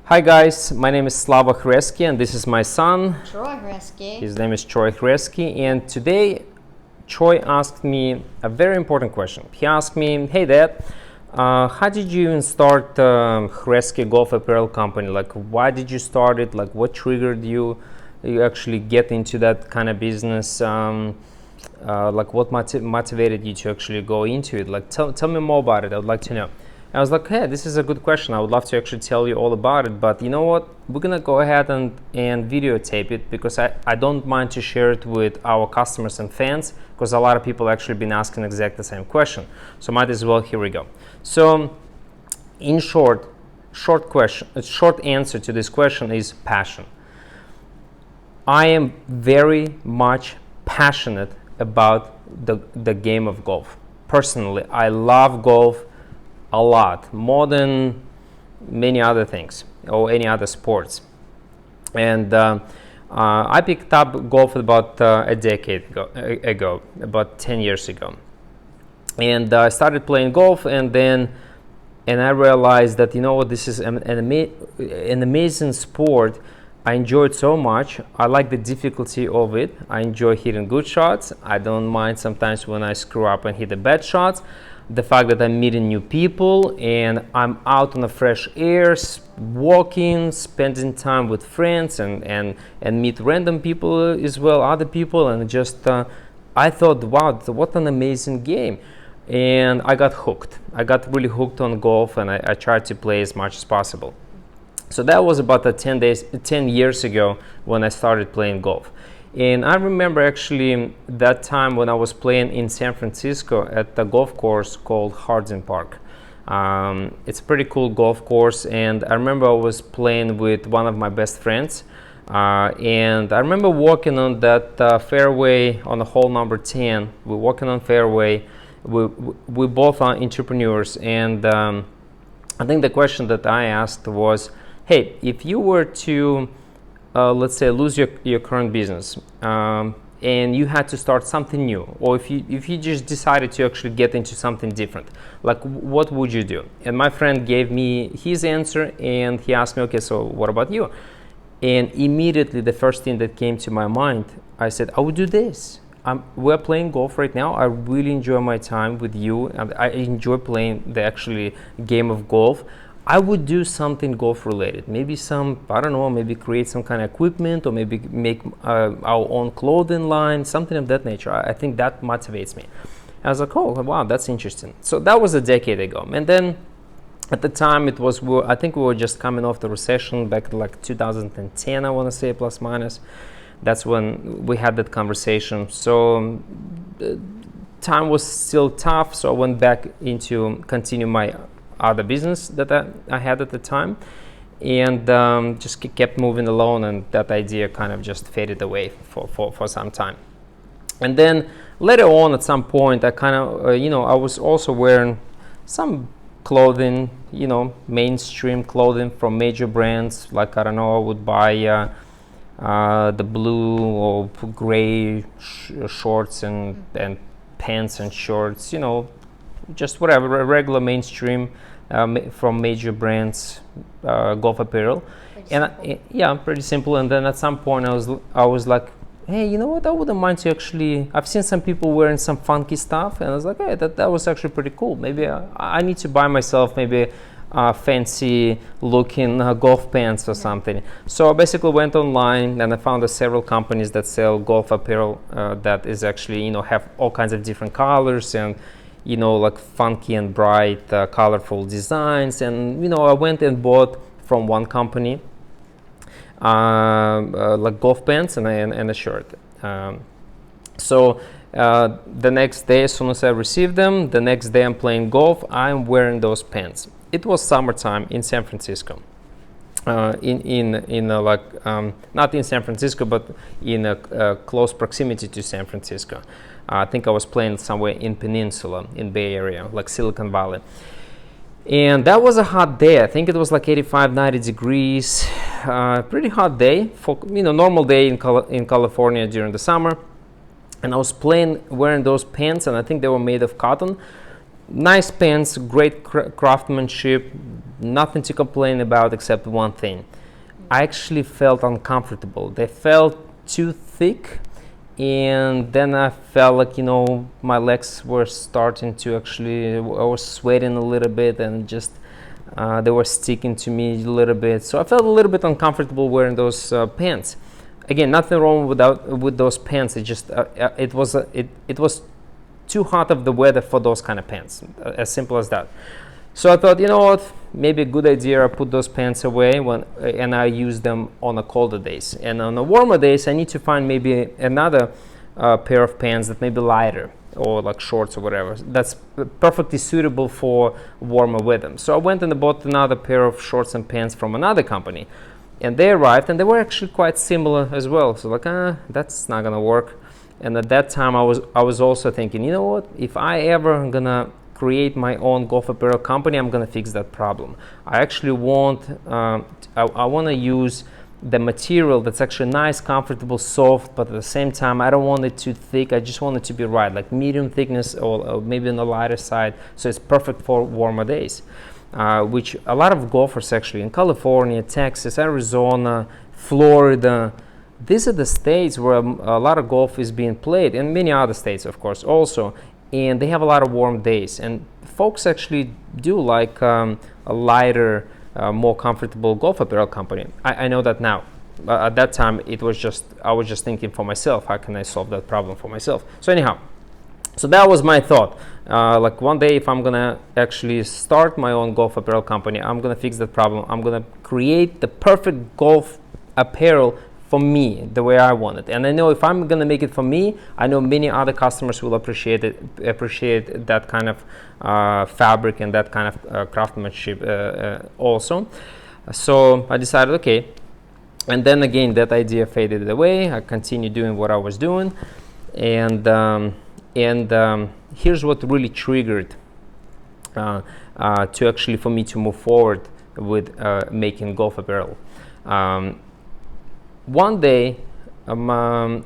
Hi guys, my name is Slava Hreski and this is my son. Troy Hreski. His name is Troy Hreski, and today Troy asked me a very important question. He asked me, hey Dad, how did you even start Hreski Golf Apparel company? Like, why did you start it? Like, what triggered you actually get into that kind of business? Like, what motivated you to actually go into it? Like, tell me more about it. I would like to know. I was like, hey, this is a good question. I would love to actually tell you all about it, but you know what? We're gonna go ahead and videotape it because I don't mind to share it with our customers and fans, because a lot of people actually been asking exactly the same question. So might as well, here we go. So in short answer to this question is passion. I am very much passionate about the game of golf. Personally, I love golf a lot, more than many other things or any other sports. And I picked up golf about a decade ago, about 10 years ago. And I started playing golf, and I realized that, you know what, this is an amazing sport. I enjoy it so much. I like the difficulty of it. I enjoy hitting good shots. I don't mind sometimes when I screw up and hit the bad shots. The fact that I'm meeting new people and I'm out on the fresh air, walking, spending time with friends, and meet random people as well, other people, and just I thought, wow, what an amazing game. And I got hooked. I got really hooked on golf, and I tried to play as much as possible. So that was about 10 years ago when I started playing golf. And I remember actually that time when I was playing in San Francisco at the golf course called Hardin Park. It's a pretty cool golf course, and I remember I was playing with one of my best friends. And I remember walking on that fairway on the hole number 10. We're walking on fairway. We both are entrepreneurs, and I think the question that I asked was, hey, if you were to let's say lose your current business and you had to start something new, or if you just decided to actually get into something different, like what would you do? And my friend gave me his answer, and he asked me, okay, so what about you? And immediately the first thing that came to my mind, I said, I would do this. We're playing golf right now. I really enjoy my time with you, and I enjoy playing the actually game of golf. I would do something golf related, maybe I don't know, maybe create some kind of equipment, or maybe make our own clothing line, something of that nature. I think that motivates me. I was like, oh wow, that's interesting. So that was a decade ago. And then at the time I think we were just coming off the recession back in like 2010, I want to say, plus minus. That's when we had that conversation. So time was still tough, so I went back into continue my other business that I had at the time, and just kept moving along, and that idea kind of just faded away for some time. And then later on, at some point, I kind of I was also wearing some clothing, mainstream clothing from major brands. Like, I don't know, I would buy the blue or gray shorts and pants and shorts, just whatever, regular mainstream from major brands, golf apparel. Pretty simple. And then at some point I was like, hey, you know what, I wouldn't mind to actually, I've seen some people wearing some funky stuff, and I was like, hey, that was actually pretty cool. Maybe I need to buy myself maybe fancy looking golf pants or something. So I basically went online, and I found several companies that sell golf apparel that is actually, have all kinds of different colors and like funky and bright, colorful designs. And I went and bought from one company like golf pants and a shirt. So the next day, as soon as I received them, the next day I'm playing golf, I'm wearing those pants. It was summertime in San Francisco. Not in San Francisco, but in a close proximity to San Francisco. I think I was playing somewhere in Peninsula, in Bay Area, like Silicon Valley. And that was a hot day. I think it was like 85, 90 degrees. Pretty hot day for normal day in California during the summer. And I was wearing those pants, and I think they were made of cotton. nice pants, great craftsmanship, nothing to complain about except one thing. I actually felt uncomfortable. They felt too thick, and then I felt like, my legs were starting to actually, I was sweating a little bit, and just they were sticking to me a little bit. So I felt a little bit uncomfortable wearing those pants. Again, nothing wrong with those pants. It just it was too hot of the weather for those kind of pants. As simple as that. So I thought, you know what, maybe a good idea. I put those pants away and I use them on the colder days. And on the warmer days, I need to find maybe another pair of pants that may be lighter, or like shorts or whatever. That's perfectly suitable for warmer weather. So I went and bought another pair of shorts and pants from another company. And they arrived, and they were actually quite similar as well. So like, that's not gonna work. And at that time, I was also thinking, you know what? If I ever am gonna create my own golf apparel company, I'm gonna fix that problem. I actually want I want to use the material that's actually nice, comfortable, soft, but at the same time I don't want it too thick. I just want it to be right, like medium thickness, or maybe on the lighter side, so it's perfect for warmer days, which a lot of golfers actually in California, Texas, Arizona, Florida, these are the states where a lot of golf is being played, and many other states of course also, and they have a lot of warm days, and folks actually do like a lighter, more comfortable golf apparel company. I know that now. At that time, I was just thinking for myself, how can I solve that problem for myself? So anyhow, so that was my thought. Like one day, if I'm gonna actually start my own golf apparel company, I'm gonna fix that problem. I'm gonna create the perfect golf apparel for me, the way I want it. And I know if I'm gonna make it for me, I know many other customers will appreciate that kind of fabric and that kind of craftsmanship also. So I decided, okay. And then again, that idea faded away. I continued doing what I was doing, and here's what really triggered to actually for me to move forward with making golf apparel. One day,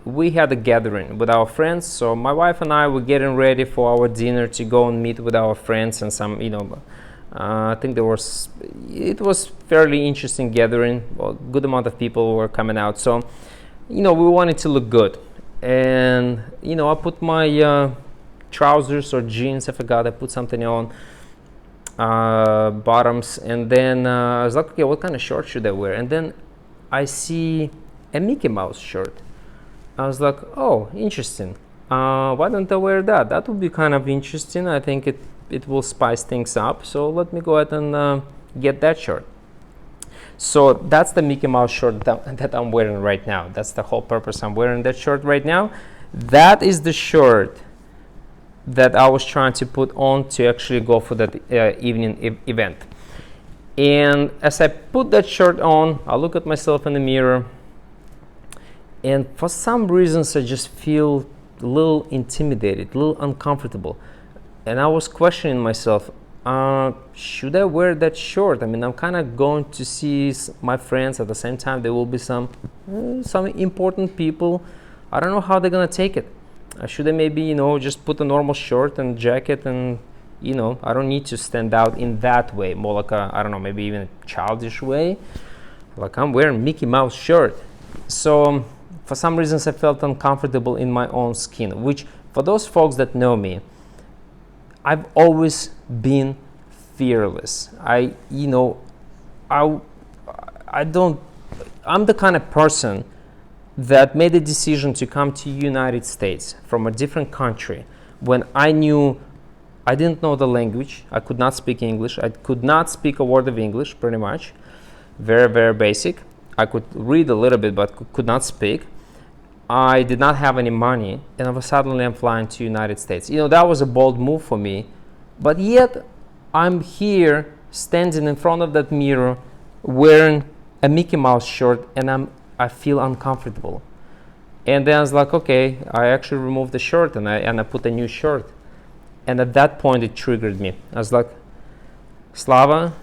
we had a gathering with our friends. So my wife and I were getting ready for our dinner to go and meet with our friends, and some, I think it was fairly interesting gathering. A good amount of people were coming out. So, we wanted to look good, and I put my trousers or jeans. I forgot. I put something on bottoms, and then I was like, okay, what kind of shorts should I wear? And then I see a Mickey Mouse shirt. I was like, oh, interesting. Why don't I wear that? That would be kind of interesting. I think it will spice things up. So let me go ahead and get that shirt. So that's the Mickey Mouse shirt that I'm wearing right now. That's the whole purpose. I'm wearing that shirt right now. That is the shirt that I was trying to put on to actually go for that evening event. And as I put that shirt on, I look at myself in the mirror, and for some reasons I just feel a little intimidated, a little uncomfortable. And I was questioning myself, should I wear that shirt? I mean, I'm kind of going to see my friends. At the same time, there will be some important people. I don't know how they're gonna take it. Should I maybe, just put a normal shirt and jacket, and I don't need to stand out in that way, more like I don't know, maybe even a childish way, like I'm wearing Mickey Mouse shirt. So for some reasons I felt uncomfortable in my own skin, which for those folks that know me, I've always been fearless. I'm the kind of person that made a decision to come to United States from a different country when I knew I didn't know the language. I could not speak English. I could not speak a word of English, pretty much. Very, very basic. I could read a little bit, but could not speak. I did not have any money, and suddenly I'm flying to United States. That was a bold move for me, but yet I'm here standing in front of that mirror wearing a Mickey Mouse shirt, and I feel uncomfortable. And then I was like, okay, I actually removed the shirt and I put a new shirt. And at that point, it triggered me. I was like, Slava,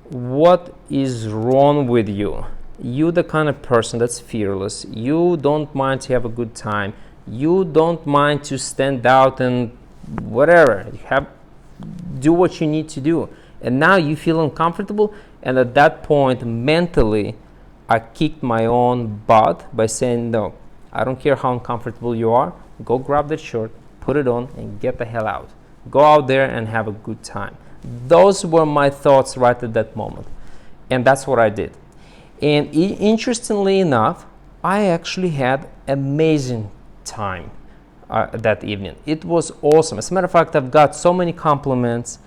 what is wrong with you? You the kind of person that's fearless. You don't mind to have a good time. You don't mind to stand out and whatever. You have do what you need to do. And now you feel uncomfortable, and at that point mentally I kicked my own butt by saying, no, I don't care how uncomfortable you are, go grab that shirt, put it on, and get the hell out. Go out there and have a good time. Those were my thoughts right at that moment, and that's what I did. And interestingly enough, I actually had amazing time that evening. It was awesome. As a matter of fact, I've got so many compliments.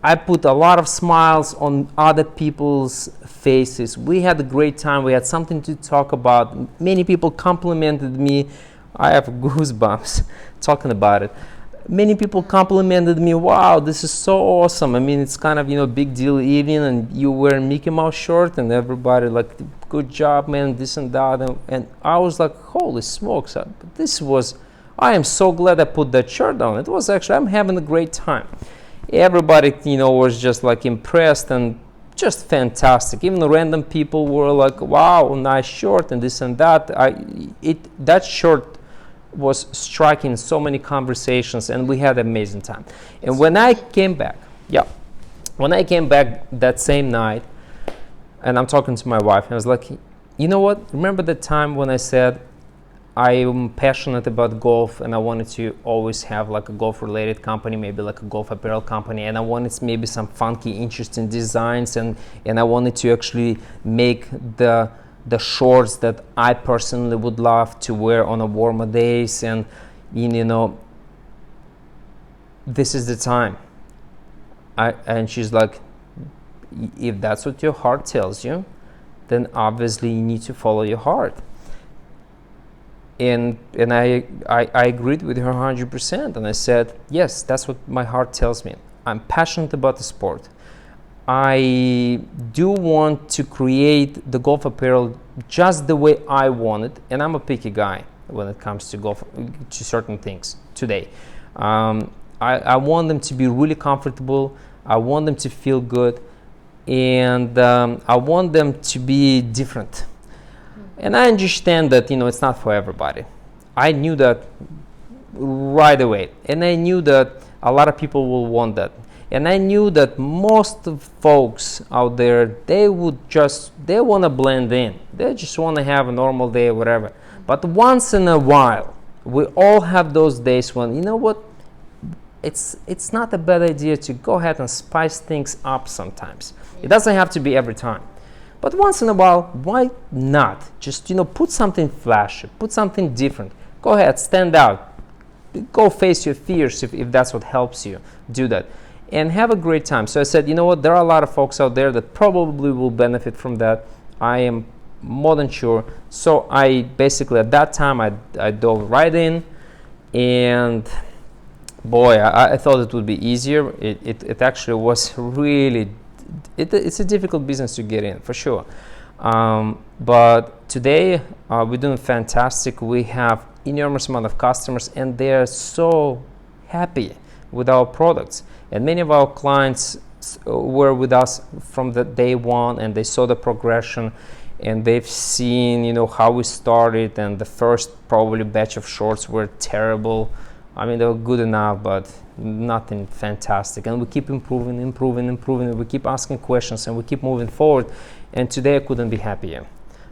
I put a lot of smiles on other people's faces. We had a great time. We had something to talk about. Many people complimented me. I have goosebumps talking about it. Many people complimented me. Wow, this is so awesome. I mean, it's kind of, big deal evening, and you wear Mickey Mouse shirt, and everybody like, good job, man, this and that. And I was like, holy smokes, I am so glad I put that shirt on. It was actually, I'm having a great time. Everybody, was just like impressed and just fantastic. Even the random people were like, wow, nice shirt and this and that. That shirt was striking so many conversations, and we had an amazing time. And when I came back that same night, and I'm talking to my wife, and I was like, you know what? Remember the time when I said I am passionate about golf, and I wanted to always have like a golf-related company, maybe like a golf apparel company, and I wanted maybe some funky, interesting designs, and I wanted to actually make the shorts that I personally would love to wear on a warmer days, and this is the time. And she's like, if that's what your heart tells you, then obviously you need to follow your heart. And I agreed with her 100%, and I said, yes, that's what my heart tells me. I'm passionate about the sport. I do want to create the golf apparel just the way I want it, and I'm a picky guy when it comes to golf, to certain things today. I want them to be really comfortable. I want them to feel good, and I want them to be different. And I understand that, it's not for everybody. I knew that right away, and I knew that a lot of people will want that. And I knew that most of folks out there, they want to blend in. They just want to have a normal day or whatever. But once in a while, we all have those days when, you know what, it's not a bad idea to go ahead and spice things up sometimes. It doesn't have to be every time. But once in a while, why not? Just, put something flashy, put something different. Go ahead, stand out. Go face your fears if that's what helps you. Do that. And have a great time. So I said, you know what, there are a lot of folks out there that probably will benefit from that. I am more than sure. So I basically, at that time, I dove right in, and boy, I thought it would be easier. It actually was really, it's a difficult business to get in, for sure. But today, we're doing fantastic. We have enormous amount of customers, and they're so happy with our products. And many of our clients were with us from the day one, and they saw the progression, and they've seen, how we started, and the first probably batch of shorts were terrible. I mean, they were good enough, but nothing fantastic. And we keep improving. We keep asking questions, and we keep moving forward. And today I couldn't be happier.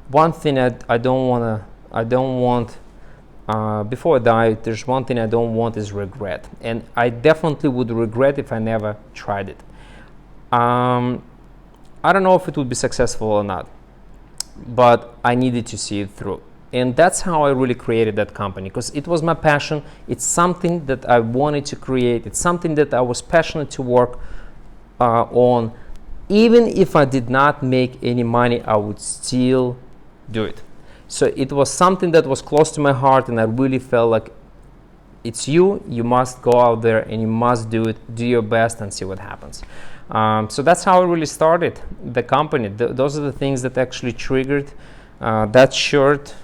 One thing I don't want, before I die, there's one thing I don't want is regret. And I definitely would regret if I never tried it. I don't know if it would be successful or not, but I needed to see it through. And that's how I really created that company, because it was my passion. It's something that I wanted to create. It's something that I was passionate to work on. Even if I did not make any money, I would still do it. So it was something that was close to my heart, and I really felt like it's you must go out there and you must do it, do your best, and see what happens. So that's how I really started the company. Those are the things that actually triggered. That shirt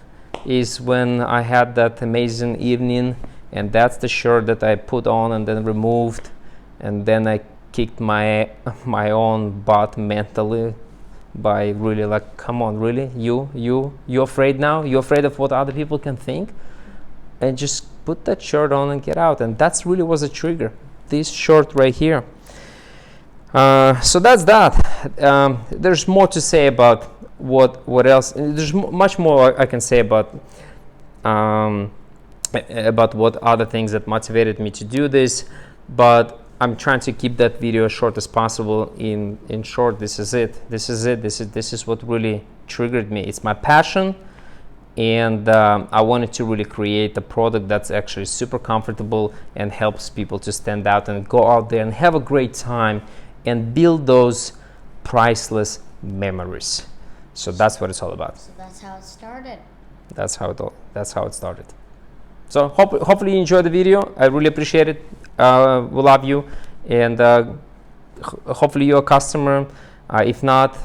is when I had that amazing evening, and that's the shirt that I put on and then removed, and then I kicked my own butt mentally by really like, come on, really, you afraid now? You're afraid of what other people can think? And just put that shirt on and get out. And that's really was a trigger. this shirt right here. So that's that. There's more to say about what else. There's much more I can say about what other things that motivated me to do this, but I'm trying to keep that video as short as possible. In short, this is it. This is what really triggered me. It's my passion, and I wanted to really create a product that's actually super comfortable and helps people to stand out and go out there and have a great time and build those priceless memories. So that's what it's all about. So that's how it started. That's how it started. So hopefully you enjoyed the video. I really appreciate it. We love you, and hopefully you're a customer. If not,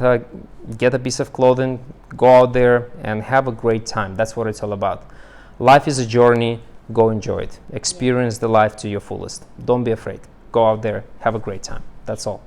get a piece of clothing, go out there and have a great time. That's what it's all about. Life is a journey. Go enjoy it. Experience the life to your fullest. Don't be afraid. Go out there, have a great time. That's all.